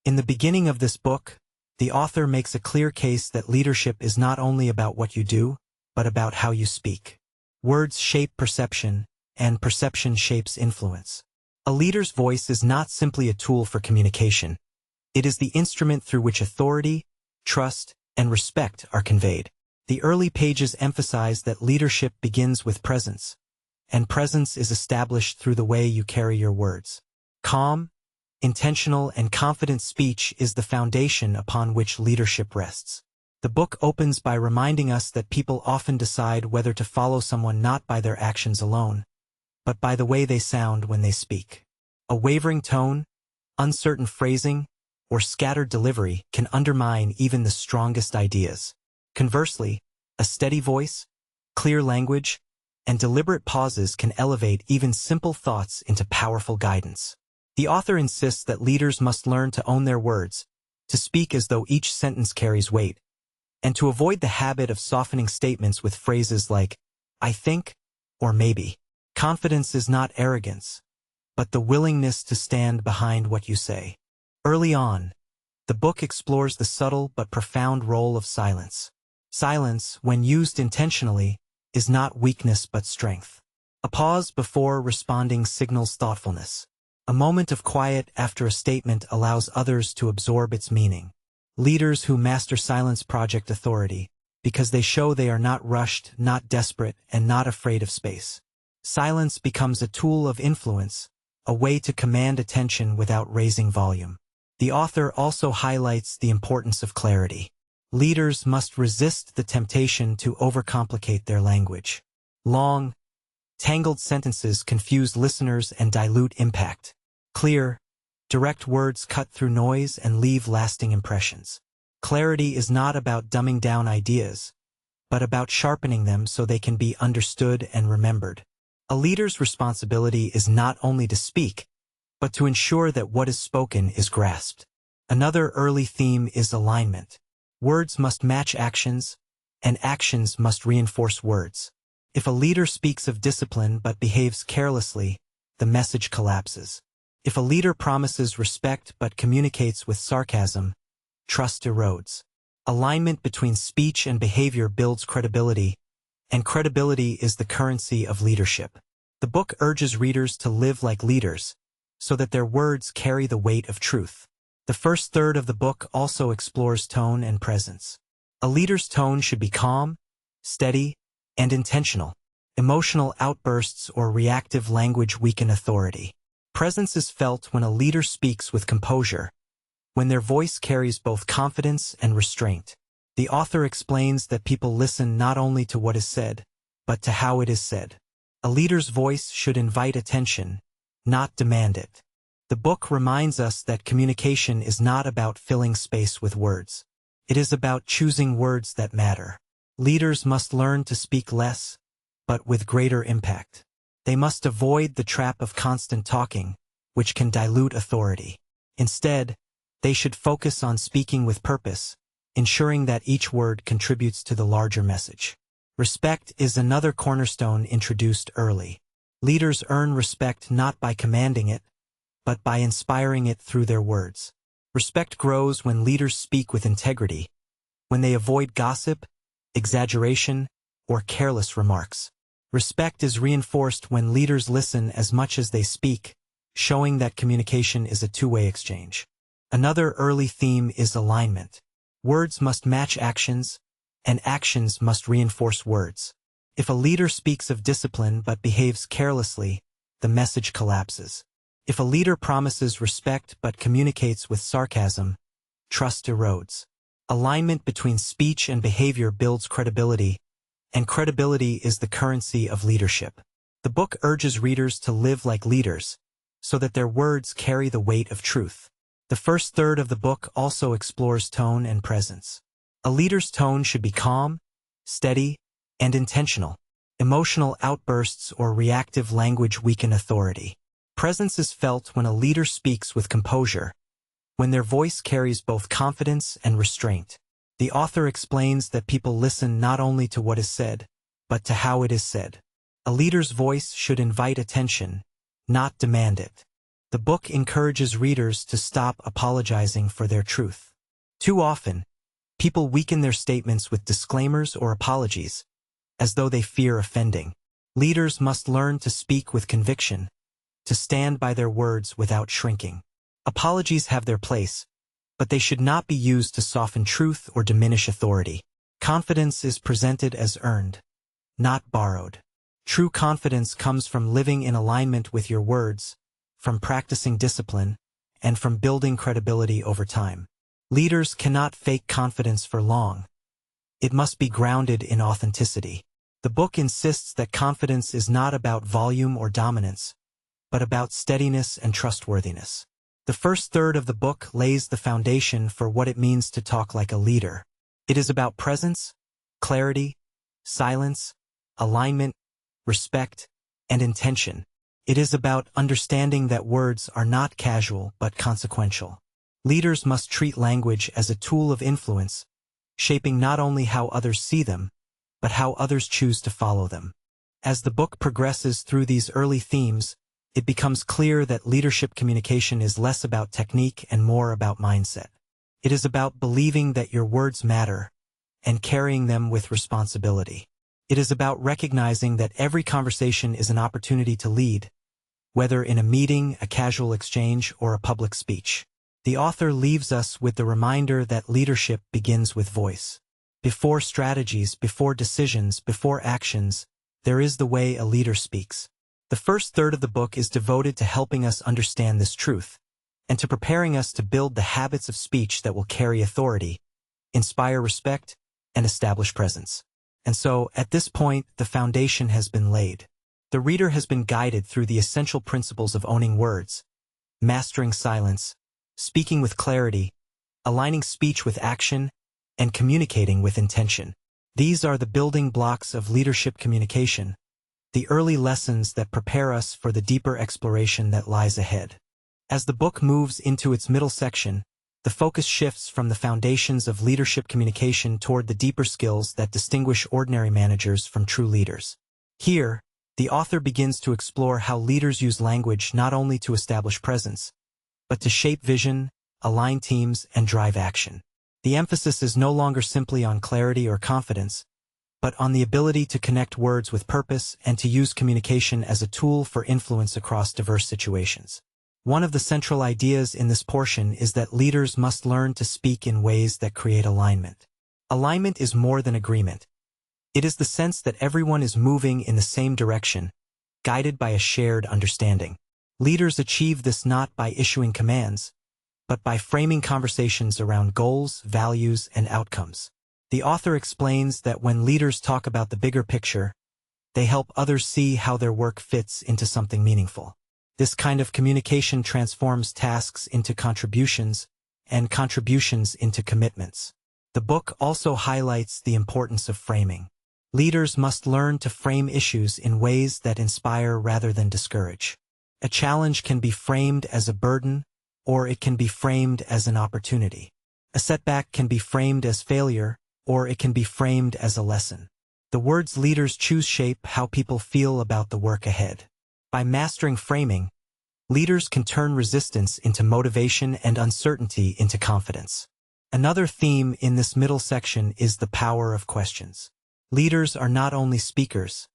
In the beginning of this book, the author makes a clear case that leadership is not only about what you do, but about how you speak. Words shape perception, and perception shapes influence. A leader's voice is not simply a tool for communication. It is the instrument through which authority, trust, and respect are conveyed. The early pages emphasize that leadership begins with presence, and presence is established through the way you carry your words. Calm, intentional, and confident speech is the foundation upon which leadership rests. The book opens by reminding us that people often decide whether to follow someone not by their actions alone, but by the way they sound when they speak. A wavering tone, uncertain phrasing, or scattered delivery can undermine even the strongest ideas. Conversely, a steady voice, clear language, and deliberate pauses can elevate even simple thoughts into powerful guidance. The author insists that leaders must learn to own their words, to speak as though each sentence carries weight, and to avoid the habit of softening statements with phrases like, "I think," or "maybe." Confidence is not arrogance, but the willingness to stand behind what you say. Early on, the book explores the subtle but profound role of silence. Silence, when used intentionally, is not weakness but strength. A pause before responding signals thoughtfulness. A moment of quiet after a statement allows others to absorb its meaning. Leaders who master silence project authority, because they show they are not rushed, not desperate, and not afraid of space. Silence becomes a tool of influence, a way to command attention without raising volume. The author also highlights the importance of clarity. Leaders must resist the temptation to overcomplicate their language. Long, tangled sentences confuse listeners and dilute impact. Clear, direct words cut through noise and leave lasting impressions. Clarity is not about dumbing down ideas, but about sharpening them so they can be understood and remembered. A leader's responsibility is not only to speak, but to ensure that what is spoken is grasped. Another early theme is alignment. Words must match actions, and actions must reinforce words. If a leader speaks of discipline but behaves carelessly, the message collapses. If a leader promises respect but communicates with sarcasm, trust erodes. Alignment between speech and behavior builds credibility, and credibility is the currency of leadership. The book urges readers to live like leaders, so that their words carry the weight of truth. The first third of the book also explores tone and presence. A leader's tone should be calm, steady, and intentional. Emotional outbursts or reactive language weaken authority. Presence is felt when a leader speaks with composure, when their voice carries both confidence and restraint. The author explains that people listen not only to what is said, but to how it is said. A leader's voice should invite attention, not demand it. The book reminds us that communication is not about filling space with words. It is about choosing words that matter. Leaders must learn to speak less, but with greater impact. They must avoid the trap of constant talking, which can dilute authority. Instead, they should focus on speaking with purpose, ensuring that each word contributes to the larger message. Respect is another cornerstone introduced early. Leaders earn respect not by commanding it, but by inspiring it through their words. Respect grows when leaders speak with integrity, when they avoid gossip, exaggeration, or careless remarks. Respect is reinforced when leaders listen as much as they speak, showing that communication is a two-way exchange. Another early theme is alignment. Words must match actions, and actions must reinforce words. If a leader speaks of discipline but behaves carelessly, the message collapses. If a leader promises respect but communicates with sarcasm, trust erodes. Alignment between speech and behavior builds credibility, and credibility is the currency of leadership. The book urges readers to live like leaders, so that their words carry the weight of truth. The first third of the book also explores tone and presence. A leader's tone should be calm, steady, and intentional. Emotional outbursts or reactive language weaken authority. Presence is felt when a leader speaks with composure, when their voice carries both confidence and restraint. The author explains that people listen not only to what is said, but to how it is said. A leader's voice should invite attention, not demand it. The book encourages readers to stop apologizing for their truth. Too often, people weaken their statements with disclaimers or apologies, as though they fear offending. Leaders must learn to speak with conviction, to stand by their words without shrinking. Apologies have their place, but they should not be used to soften truth or diminish authority. Confidence is presented as earned, not borrowed. True confidence comes from living in alignment with your words, from practicing discipline, and from building credibility over time. Leaders cannot fake confidence for long. It must be grounded in authenticity. The book insists that confidence is not about volume or dominance, but about steadiness and trustworthiness. The first third of the book lays the foundation for what it means to talk like a leader. It is about presence, clarity, silence, alignment, respect, and intention. It is about understanding that words are not casual but consequential. Leaders must treat language as a tool of influence, shaping not only how others see them, but how others choose to follow them. As the book progresses through these early themes, it becomes clear that leadership communication is less about technique and more about mindset. It is about believing that your words matter and carrying them with responsibility. It is about recognizing that every conversation is an opportunity to lead, whether in a meeting, a casual exchange, or a public speech. The author leaves us with the reminder that leadership begins with voice. Before strategies, before decisions, before actions, there is the way a leader speaks. The first third of the book is devoted to helping us understand this truth, and to preparing us to build the habits of speech that will carry authority, inspire respect, and establish presence. And so, at this point, the foundation has been laid. The reader has been guided through the essential principles of owning words, mastering silence, speaking with clarity, aligning speech with action, and communicating with intention. These are the building blocks of leadership communication, the early lessons that prepare us for the deeper exploration that lies ahead. As the book moves into its middle section, the focus shifts from the foundations of leadership communication toward the deeper skills that distinguish ordinary managers from true leaders. Here, the author begins to explore how leaders use language not only to establish presence, but to shape vision, align teams, and drive action. The emphasis is no longer simply on clarity or confidence, but on the ability to connect words with purpose and to use communication as a tool for influence across diverse situations. One of the central ideas in this portion is that leaders must learn to speak in ways that create alignment. Alignment is more than agreement. It is the sense that everyone is moving in the same direction, guided by a shared understanding. Leaders achieve this not by issuing commands, but by framing conversations around goals, values, and outcomes. The author explains that when leaders talk about the bigger picture, they help others see how their work fits into something meaningful. This kind of communication transforms tasks into contributions, and contributions into commitments. The book also highlights the importance of framing. Leaders must learn to frame issues in ways that inspire rather than discourage. A challenge can be framed as a burden, or it can be framed as an opportunity. A setback can be framed as failure, or it can be framed as a lesson. The words leaders choose shape how people feel about the work ahead. By mastering framing, leaders can turn resistance into motivation and uncertainty into confidence. Another theme in this middle section is the power of questions. Leaders are not only speakers,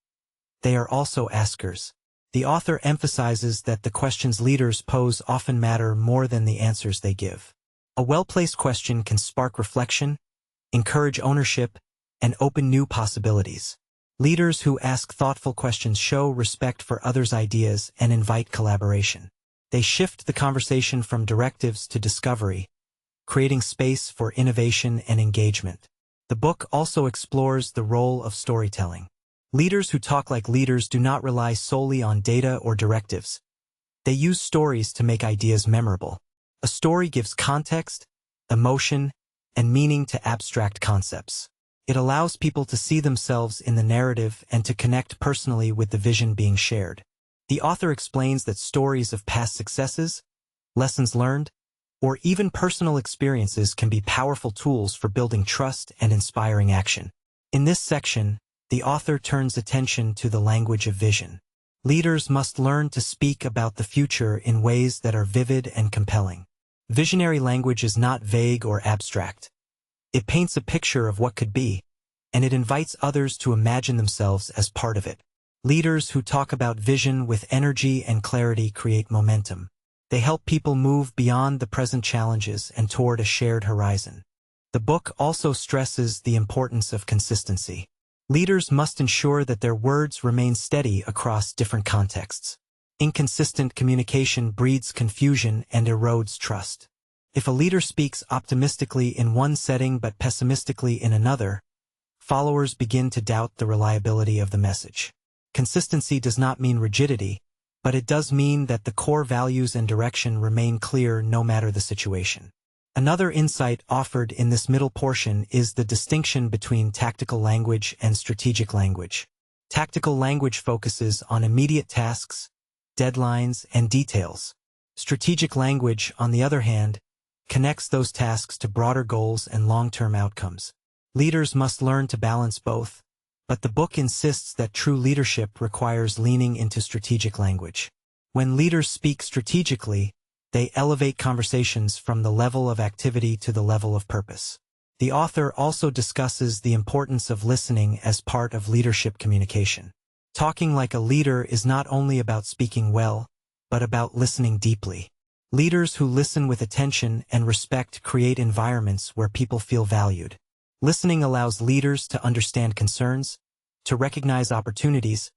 they are also askers. The author emphasizes that the questions leaders pose often matter more than the answers they give. A well-placed question can spark reflection, encourage ownership, and open new possibilities. Leaders who ask thoughtful questions show respect for others' ideas and invite collaboration. They shift the conversation from directives to discovery, creating space for innovation and engagement. The book also explores the role of storytelling. Leaders who talk like leaders do not rely solely on data or directives. They use stories to make ideas memorable. A story gives context, emotion, and meaning to abstract concepts. It allows people to see themselves in the narrative and to connect personally with the vision being shared. The author explains that stories of past successes, lessons learned, or even personal experiences can be powerful tools for building trust and inspiring action. In this section, the author turns attention to the language of vision. Leaders must learn to speak about the future in ways that are vivid and compelling. Visionary language is not vague or abstract. It paints a picture of what could be, and it invites others to imagine themselves as part of it. Leaders who talk about vision with energy and clarity create momentum. They help people move beyond the present challenges and toward a shared horizon. The book also stresses the importance of consistency. Leaders must ensure that their words remain steady across different contexts. Inconsistent communication breeds confusion and erodes trust. If a leader speaks optimistically in one setting but pessimistically in another, followers begin to doubt the reliability of the message. Consistency does not mean rigidity, but it does mean that the core values and direction remain clear no matter the situation. Another insight offered in this middle portion is the distinction between tactical language and strategic language. Tactical language focuses on immediate tasks, deadlines, and details. Strategic language, on the other hand, connects those tasks to broader goals and long-term outcomes. Leaders must learn to balance both, but the book insists that true leadership requires leaning into strategic language. When leaders speak strategically, they elevate conversations from the level of activity to the level of purpose. The author also discusses the importance of listening as part of leadership communication. Talking like a leader is not only about speaking well, but about listening deeply. Leaders who listen with attention and respect create environments where people feel valued. Listening allows leaders to understand concerns, to recognize opportunities,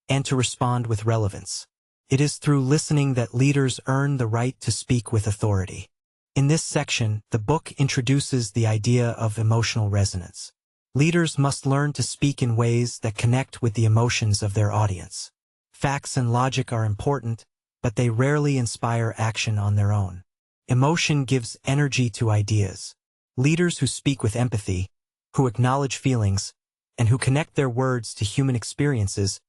and to respond with relevance. It is through listening that leaders earn the right to speak with authority. In this section, the book introduces the idea of emotional resonance. Leaders must learn to speak in ways that connect with the emotions of their audience. Facts and logic are important, but they rarely inspire action on their own. Emotion gives energy to ideas. Leaders who speak with empathy, who acknowledge feelings, and who connect their words to human experiences,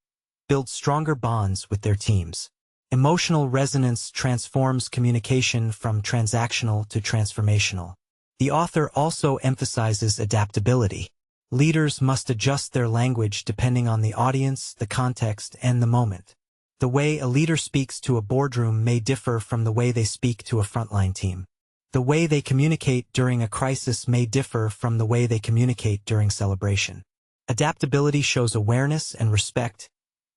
build stronger bonds with their teams. Emotional resonance transforms communication from transactional to transformational. The author also emphasizes adaptability. Leaders must adjust their language depending on the audience, the context, and the moment. The way a leader speaks to a boardroom may differ from the way they speak to a frontline team. The way they communicate during a crisis may differ from the way they communicate during celebration. Adaptability shows awareness and respect,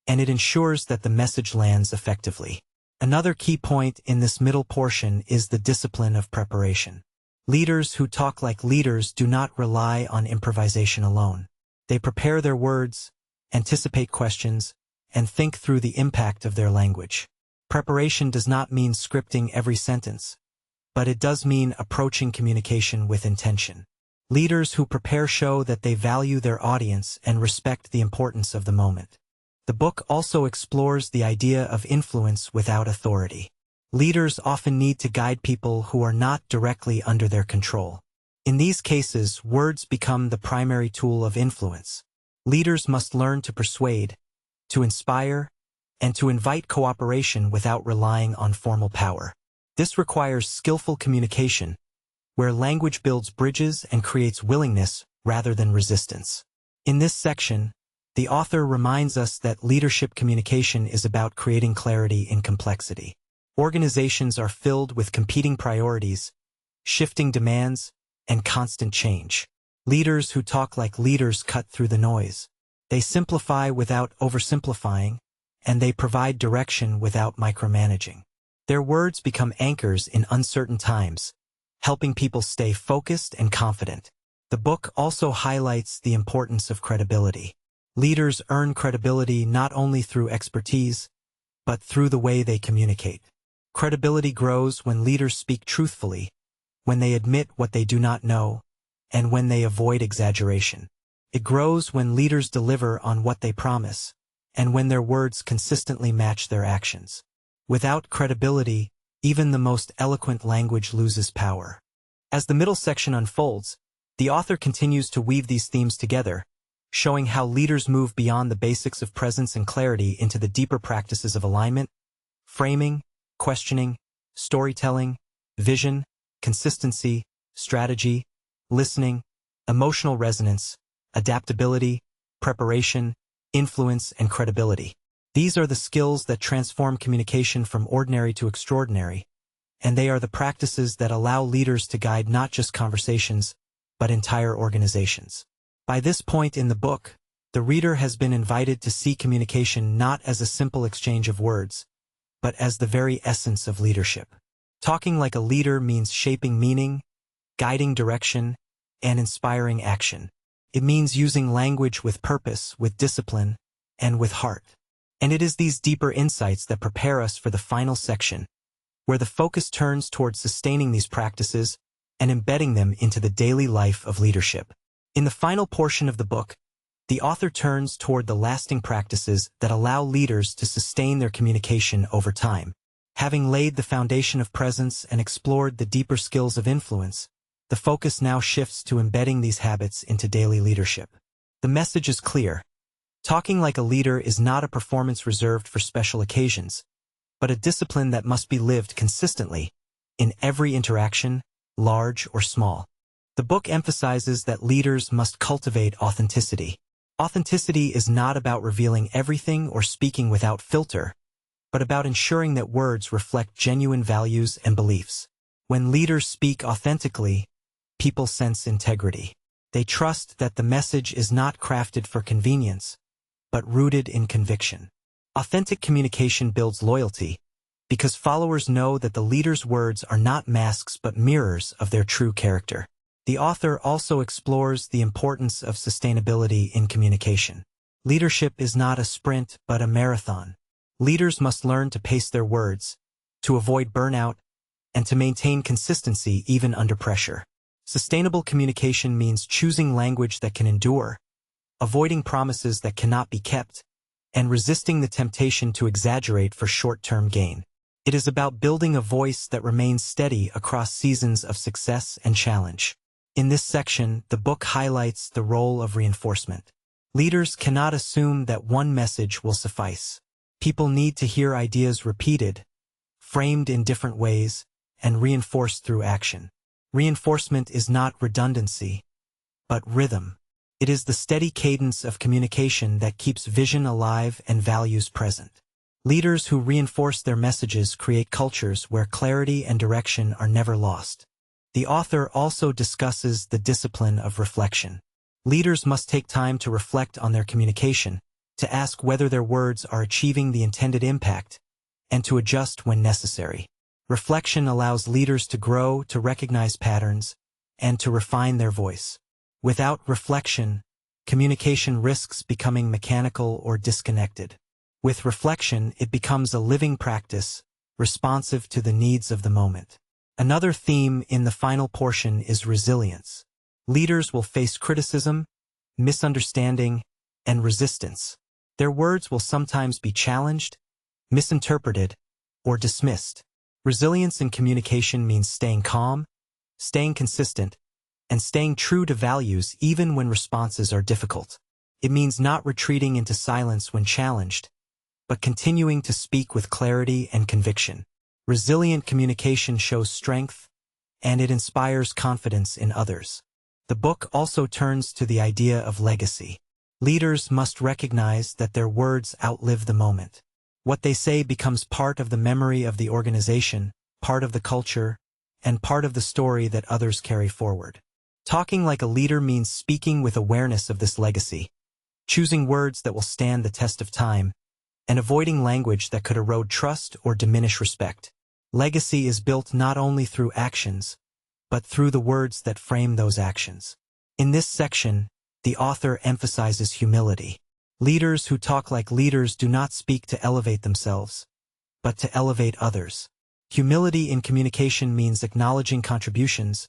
and it ensures that the message lands effectively. Another key point in this middle portion is the discipline of preparation. Leaders who talk like leaders do not rely on improvisation alone. They prepare their words, anticipate questions, and think through the impact of their language. Preparation does not mean scripting every sentence, but it does mean approaching communication with intention. Leaders who prepare show that they value their audience and respect the importance of the moment. The book also explores the idea of influence without authority. Leaders often need to guide people who are not directly under their control. In these cases, words become the primary tool of influence. Leaders must learn to persuade, to inspire, and to invite cooperation without relying on formal power. This requires skillful communication, where language builds bridges and creates willingness rather than resistance. In this section, the author reminds us that leadership communication is about creating clarity in complexity. Organizations are filled with competing priorities, shifting demands, and constant change. Leaders who talk like leaders cut through the noise. They simplify without oversimplifying, and they provide direction without micromanaging. Their words become anchors in uncertain times, helping people stay focused and confident. The book also highlights the importance of credibility. Leaders earn credibility not only through expertise, but through the way they communicate. Credibility grows when leaders speak truthfully, when they admit what they do not know, and when they avoid exaggeration. It grows when leaders deliver on what they promise, and when their words consistently match their actions. Without credibility, even the most eloquent language loses power. As the middle section unfolds, the author continues to weave these themes together, showing how leaders move beyond the basics of presence and clarity into the deeper practices of alignment, framing, questioning, storytelling, vision, consistency, strategy, listening, emotional resonance, adaptability, preparation, influence, and credibility. These are the skills that transform communication from ordinary to extraordinary, and they are the practices that allow leaders to guide not just conversations, but entire organizations. By this point in the book, the reader has been invited to see communication not as a simple exchange of words, but as the very essence of leadership. Talking like a leader means shaping meaning, guiding direction, and inspiring action. It means using language with purpose, with discipline, and with heart. And it is these deeper insights that prepare us for the final section, where the focus turns towards sustaining these practices and embedding them into the daily life of leadership. In the final portion of the book, the author turns toward the lasting practices that allow leaders to sustain their communication over time. Having laid the foundation of presence and explored the deeper skills of influence, the focus now shifts to embedding these habits into daily leadership. The message is clear. Talking like a leader is not a performance reserved for special occasions, but a discipline that must be lived consistently in every interaction, large or small. The book emphasizes that leaders must cultivate authenticity. Authenticity is not about revealing everything or speaking without filter, but about ensuring that words reflect genuine values and beliefs. When leaders speak authentically, people sense integrity. They trust that the message is not crafted for convenience, but rooted in conviction. Authentic communication builds loyalty, because followers know that the leader's words are not masks but mirrors of their true character. The author also explores the importance of sustainability in communication. Leadership is not a sprint but a marathon. Leaders must learn to pace their words, to avoid burnout, and to maintain consistency even under pressure. Sustainable communication means choosing language that can endure, avoiding promises that cannot be kept, and resisting the temptation to exaggerate for short-term gain. It is about building a voice that remains steady across seasons of success and challenge. In this section, the book highlights the role of reinforcement. Leaders cannot assume that one message will suffice. People need to hear ideas repeated, framed in different ways, and reinforced through action. Reinforcement is not redundancy, but rhythm. It is the steady cadence of communication that keeps vision alive and values present. Leaders who reinforce their messages create cultures where clarity and direction are never lost. The author also discusses the discipline of reflection. Leaders must take time to reflect on their communication, to ask whether their words are achieving the intended impact, and to adjust when necessary. Reflection allows leaders to grow, to recognize patterns, and to refine their voice. Without reflection, communication risks becoming mechanical or disconnected. With reflection, it becomes a living practice, responsive to the needs of the moment. Another theme in the final portion is resilience. Leaders will face criticism, misunderstanding, and resistance. Their words will sometimes be challenged, misinterpreted, or dismissed. Resilience in communication means staying calm, staying consistent, and staying true to values even when responses are difficult. It means not retreating into silence when challenged, but continuing to speak with clarity and conviction. Resilient communication shows strength, and it inspires confidence in others. The book also turns to the idea of legacy. Leaders must recognize that their words outlive the moment. What they say becomes part of the memory of the organization, part of the culture, and part of the story that others carry forward. Talking like a leader means speaking with awareness of this legacy, choosing words that will stand the test of time, and avoiding language that could erode trust or diminish respect. Legacy is built not only through actions, but through the words that frame those actions. In this section, the author emphasizes humility. Leaders who talk like leaders do not speak to elevate themselves, but to elevate others. Humility in communication means acknowledging contributions,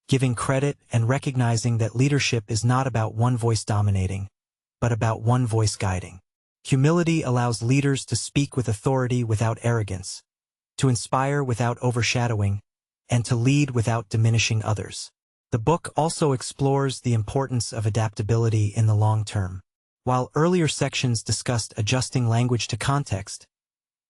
giving credit, and recognizing that leadership is not about one voice dominating, but about one voice guiding. Humility allows leaders to speak with authority without arrogance, to inspire without overshadowing, and to lead without diminishing others. The book also explores the importance of adaptability in the long term. While earlier sections discussed adjusting language to context,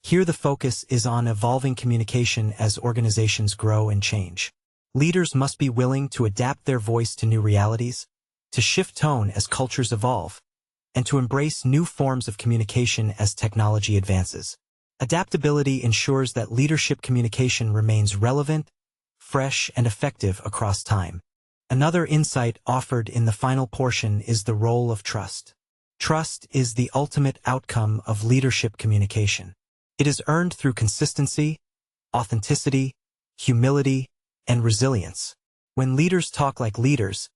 here the focus is on evolving communication as organizations grow and change. Leaders must be willing to adapt their voice to new realities, to shift tone as cultures evolve, and to embrace new forms of communication as technology advances. Adaptability ensures that leadership communication remains relevant, fresh, and effective across time. Another insight offered in the final portion is the role of trust. Trust is the ultimate outcome of leadership communication. It is earned through consistency, authenticity, humility, and resilience. When leaders talk like leaders,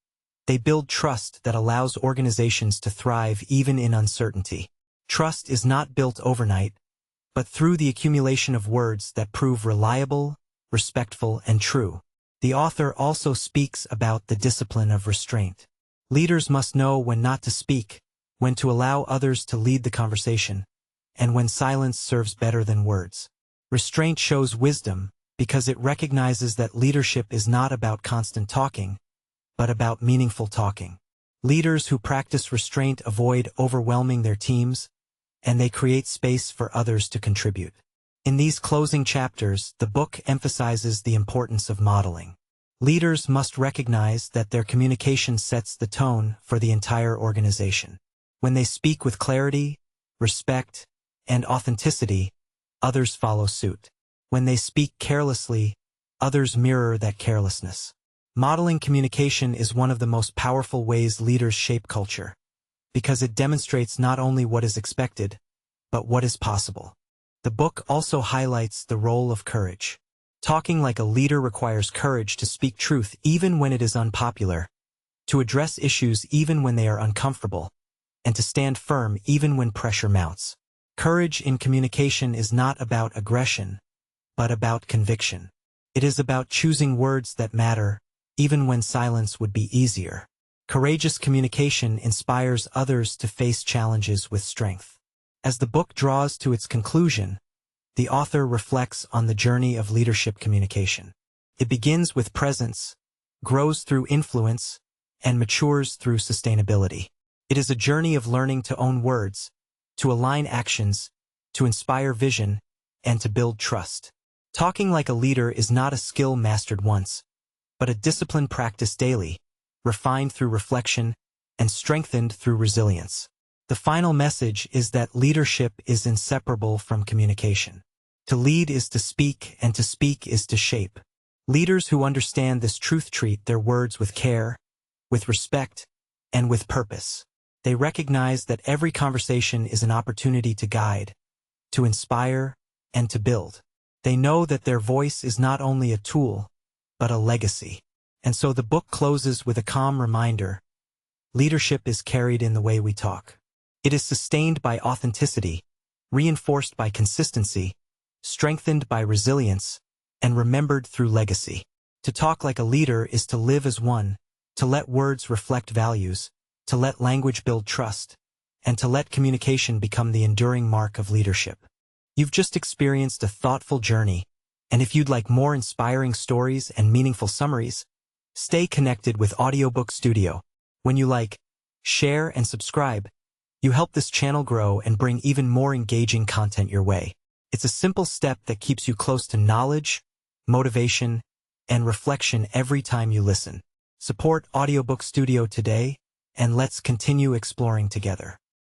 they build trust that allows organizations to thrive even in uncertainty. Trust is not built overnight, but through the accumulation of words that prove reliable, respectful, and true. The author also speaks about the discipline of restraint. Leaders must know when not to speak, when to allow others to lead the conversation, and when silence serves better than words. Restraint shows wisdom because it recognizes that leadership is not about constant talking, but about meaningful talking. Leaders who practice restraint avoid overwhelming their teams, and they create space for others to contribute. In these closing chapters, the book emphasizes the importance of modeling. Leaders must recognize that their communication sets the tone for the entire organization. When they speak with clarity, respect, and authenticity, others follow suit. When they speak carelessly, others mirror that carelessness. Modeling communication is one of the most powerful ways leaders shape culture, because it demonstrates not only what is expected, but what is possible. The book also highlights the role of courage. Talking like a leader requires courage to speak truth even when it is unpopular, to address issues even when they are uncomfortable, and to stand firm even when pressure mounts. Courage in communication is not about aggression, but about conviction. It is about choosing words that matter, even when silence would be easier. Courageous communication inspires others to face challenges with strength. As the book draws to its conclusion, the author reflects on the journey of leadership communication. It begins with presence, grows through influence, and matures through sustainability. It is a journey of learning to own words, to align actions, to inspire vision, and to build trust. Talking like a leader is not a skill mastered once, but a discipline practiced daily, refined through reflection, and strengthened through resilience. The final message is that leadership is inseparable from communication. To lead is to speak, and to speak is to shape. Leaders who understand this truth treat their words with care, with respect, and with purpose. They recognize that every conversation is an opportunity to guide, to inspire, and to build. They know that their voice is not only a tool, but a legacy. And so the book closes with a calm reminder: leadership is carried in the way we talk. It is sustained by authenticity, reinforced by consistency, strengthened by resilience, and remembered through legacy. To talk like a leader is to live as one, to let words reflect values, to let language build trust, and to let communication become the enduring mark of leadership. You've just experienced a thoughtful journey, and if you'd like more inspiring stories and meaningful summaries, stay connected with Audiobook Studio. When you like, share, and subscribe, you help this channel grow and bring even more engaging content your way. It's a simple step that keeps you close to knowledge, motivation, and reflection every time you listen. Support Audiobook Studio today, and let's continue exploring together.